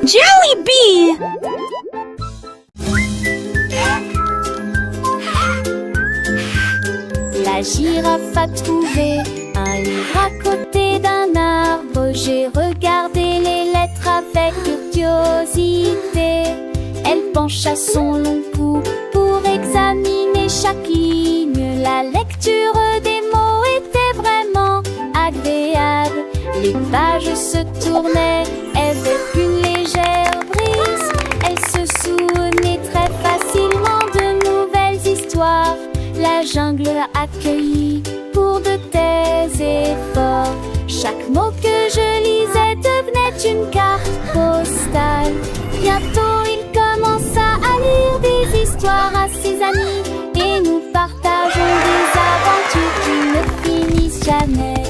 Jollibee! La girafe a trouvé un livre à côté d'un arbre. J'ai regardé les lettres avec curiosité. Elle pencha son long cou pour examiner chaque ligne. La lecture des mots était vraiment agréable. Les pages se tournaient avec une légère brise. Elle se souvenait très facilement de nouvelles histoires. La jungle l'a accueillie pour de tels efforts. Chaque mot que je lisais devenait une carte postale. Bientôt il commença à lire des histoires à ses amis. Et nous partageons des aventures qui ne finissent jamais.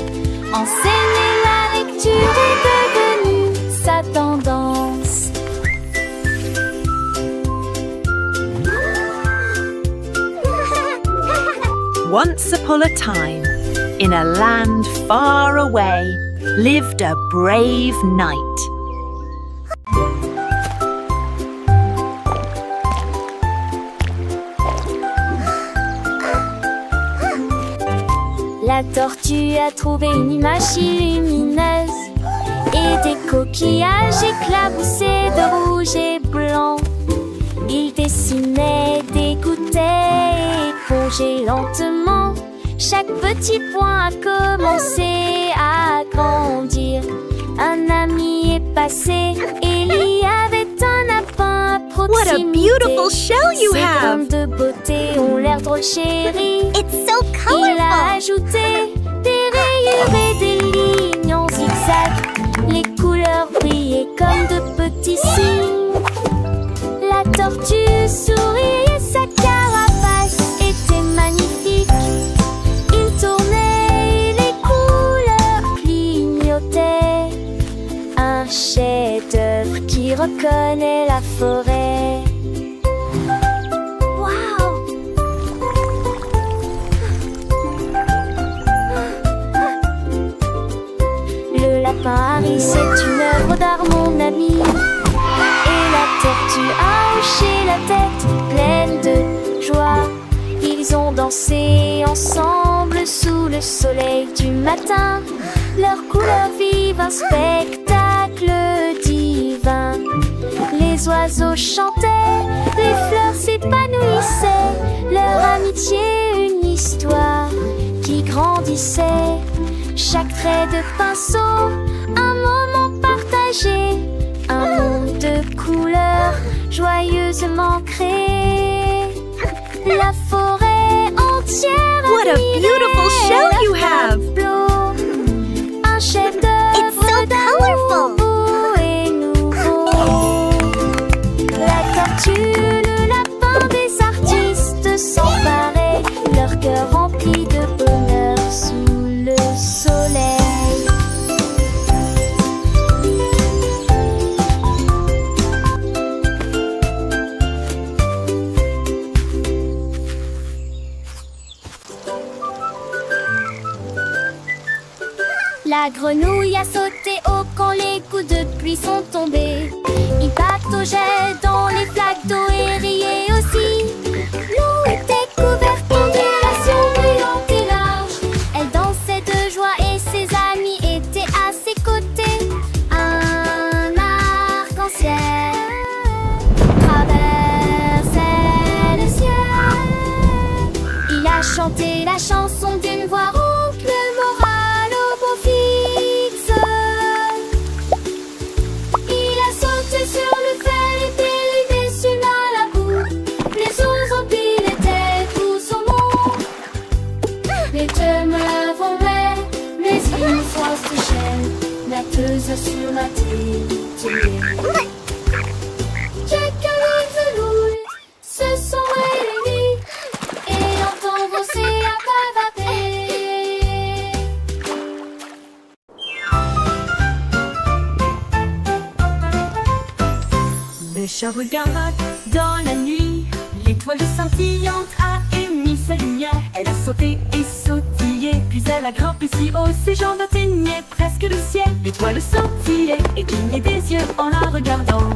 Enseigner la lecture est devenue sa tendance. Once upon a time, in a land far away, lived a brave knight. La tortue a trouvé une image lumineuse et des coquillages éclaboussés de rouge et blanc. Il dessinait, dégoûtait et épongeait lentement. Chaque petit point a commencé à grandir. Un ami est passé et il y avait un lapin à proximité. What a beautiful shell you Ses have! graines de beauté ont l'air drôle chérie. It's so colorful. Il a ajouté des rayures et des lignes en zigzag. Les couleurs brillaient comme de petits signes. La tortue souriait et sa carapace était magnifique. Il tournait et les couleurs clignotaient. Un chef-d'œuvre qui reconnaît la forêt. Paris, c'est une œuvre d'art, mon ami. Et la tortue a hoché la tête, pleine de joie. Ils ont dansé ensemble sous le soleil du matin. Leurs couleurs vivent un spectacle divin. Les oiseaux chantaient, les fleurs s'épanouissaient. Leur amitié, une histoire qui grandissait. Chaque trait de pinceau, un moment partagé, un monde de couleurs joyeusement créé. La forêt entière What a beautiful shell you have! Un chef-d'œuvre It's so colorful. beau et nouveau. La tortue, le lapin des artistes sont pareils, leur cœur rempli de bonheur sous le soleil. La grenouille a sauté haut quand les coups de pluie sont tombés. Il pataugeait dans les flaques d'eau et riait aussi. L'eau était couverte d'ondulations brillantes et larges. Elle dansait de joie et ses amis étaient à ses côtés. Un arc-en-ciel traversait le ciel. Il a chanté la chanson d'une voix rauque, le moral au beau fixe. Il a sauté sur le fer et dérivé sur la boue. Les oiseaux piles étaient tous au monde. Les deux me vommaient, mais une fois ce chaîne, netteuse sur ma tête. Quelques velouilles se sont réunis et l'entend brosser à bavader. Le chat regarde dans la nuit, l'étoile scintillante a émis sa lumière. Elle a sauté et sautillé, puis Puis elle a grimpé si haut, ses jambes atteignaient presque le ciel. L'étoile scintillait et clignait des yeux en la regardant.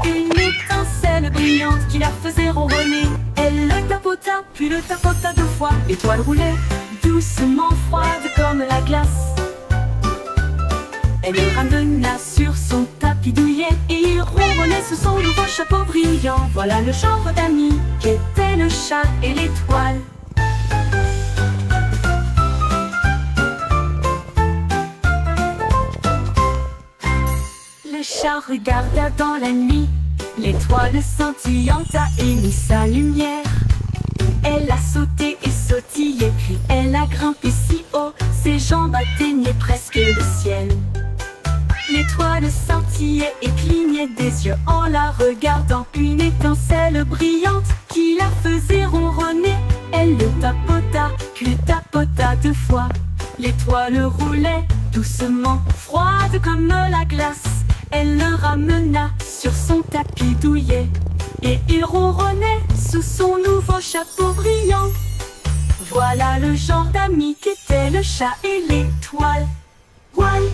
Une étincelle brillante qui la faisait ronronner. Elle le tapota, puis le tapota 2 fois. L'étoile roulait doucement, froide comme la glace. Elle le ramena sur son tapis douillet et il ronronnait sous son nouveau chapeau brillant. Voilà le genre d'amis qu'étaient le chat et l'étoile. Le chat regarda dans la nuit, l'étoile scintillante a émis sa lumière. Elle a sauté et sautillé, puis elle a grimpé si haut, ses jambes atteignaient presque le ciel. L'étoile scintillait et clignait des yeux en la regardant. Une étincelle brillante qui la faisait ronronner. Elle le tapota, puis le tapota 2 fois. L'étoile roulait doucement, froide comme la glace. Elle le ramena sur son tapis douillet et il ronronnait sous son nouveau chapeau brillant. Voilà le genre d'amis qu'étaient le chat et l'étoile. Voilà.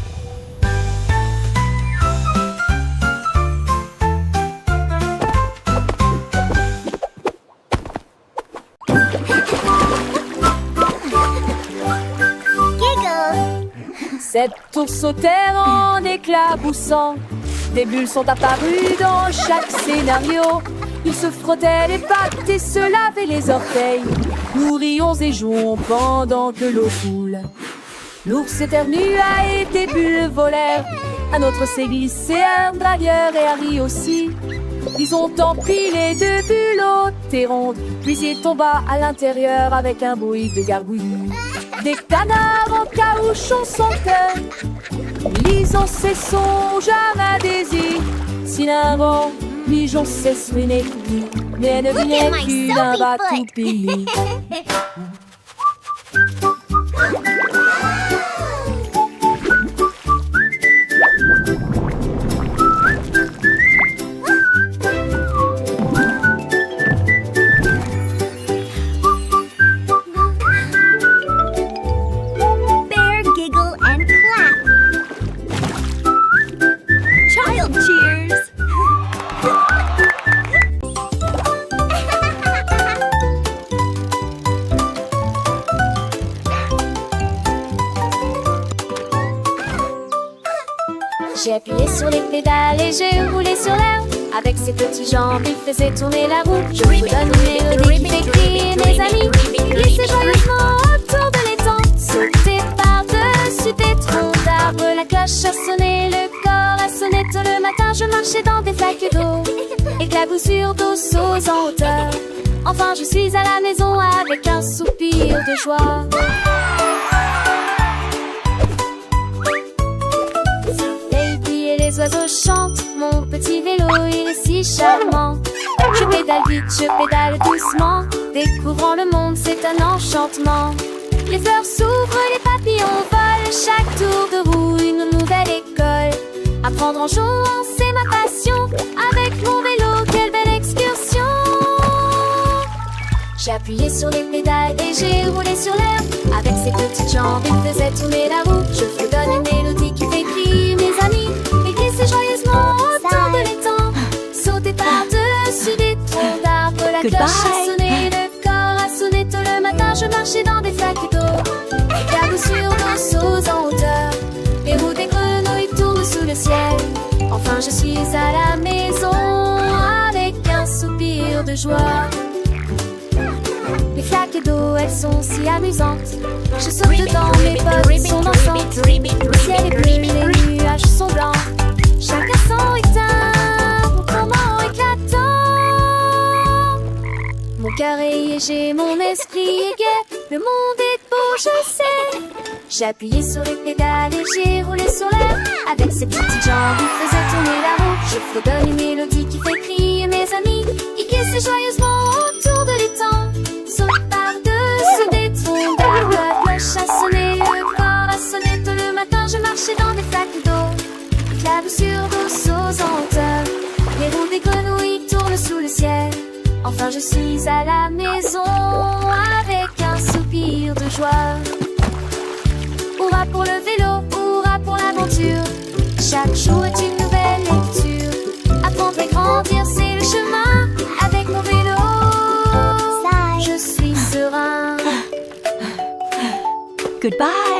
Cette tour sautèrent en éclaboussant. Des bulles sont apparues dans chaque scénario. Ils se frottaient les pattes et se lavaient les orteils. Nous rions et jouons pendant que l'eau coule. L'ours éternua et des bulles volèrent. Un autre s'est glissé, un dragueur et Harry aussi. Ils ont empilé 2 bulles hautes et rondes. Puis il tomba à l'intérieur avec un bruit de gargouillis. Des canards en caoutchouc sautaient, lisant ses songes à désir. Si l'un mijon s'essuinait, mais ne venait qu'une battoupilly. J'ai appuyé sur les pédales et j'ai roulé sur l'herbe. Avec ses petites jambes, il faisait tourner la roue. Je vous donne une mélodie qui fait crier mes amis. Glissez joyeusement autour de l'étang. Sautez par-dessus des troncs d'arbres. La cloche a sonné, le corps a sonné. Tôt le matin, je marchais dans des flaques d'eau. Éclaboussures d'eau sauts en hauteur. Enfin, je suis à la maison avec un soupir de joie. Les oiseaux chantent, mon petit vélo il est si charmant. Je pédale vite, je pédale doucement. Découvrant le monde, c'est un enchantement. Les fleurs s'ouvrent, les papillons volent. Chaque tour de roue, une nouvelle école. Apprendre en jouant, c'est ma passion. Avec mon vélo, quelle belle excursion. J'ai appuyé sur les pédales et j'ai roulé sur l'air. Avec ses petites jambes, il faisait tourner la roue. Je vous donne une mélodie qui fait crier mes amis. Glissez joyeusement autour de l'étang. Sautez par-dessus des troncs d'arbres. La cloche a sonné, le corps a sonné. Tôt le matin, je marchais dans des flaques d'eau. Éclaboussures d'eau sauts en hauteur. Les roues des grenouilles tournent sous le ciel. Enfin, je suis à la maison avec un soupir de joie. Les flaques d'eau, elles sont si amusantes. Je saute dedans, mes potes sont dansantes. Le ciel est bleu, les nuages sont blancs. Chacun son éteint, mon tourment éclatant. Mon cœur est léger, mon esprit est gai. Le monde est beau, je sais. J'ai appuyé sur les pédales et j'ai roulé sur l'air. Avec ses petites jambes, il faisait tourner la roue. Je fredonne une mélodie qui fait crier mes amis. Il glissait joyeusement autour de l'étang. Saute par-dessus des troncs d'arbres. La cloche a sonné, le corps a sonné. Tôt le matin, je marchais dans des flaques d'eau. Éclaboussures d'eau sauts en hauteur. Les roues des grenouilles tournent sous le ciel. Enfin, je suis à la maison avec un soupir de joie. Hurrah pour le vélo, hurrah pour l'aventure. Chaque jour est une nouvelle lecture. Apprendre et grandir, c'est le chemin. Avec mon vélo, je suis serein. Goodbye.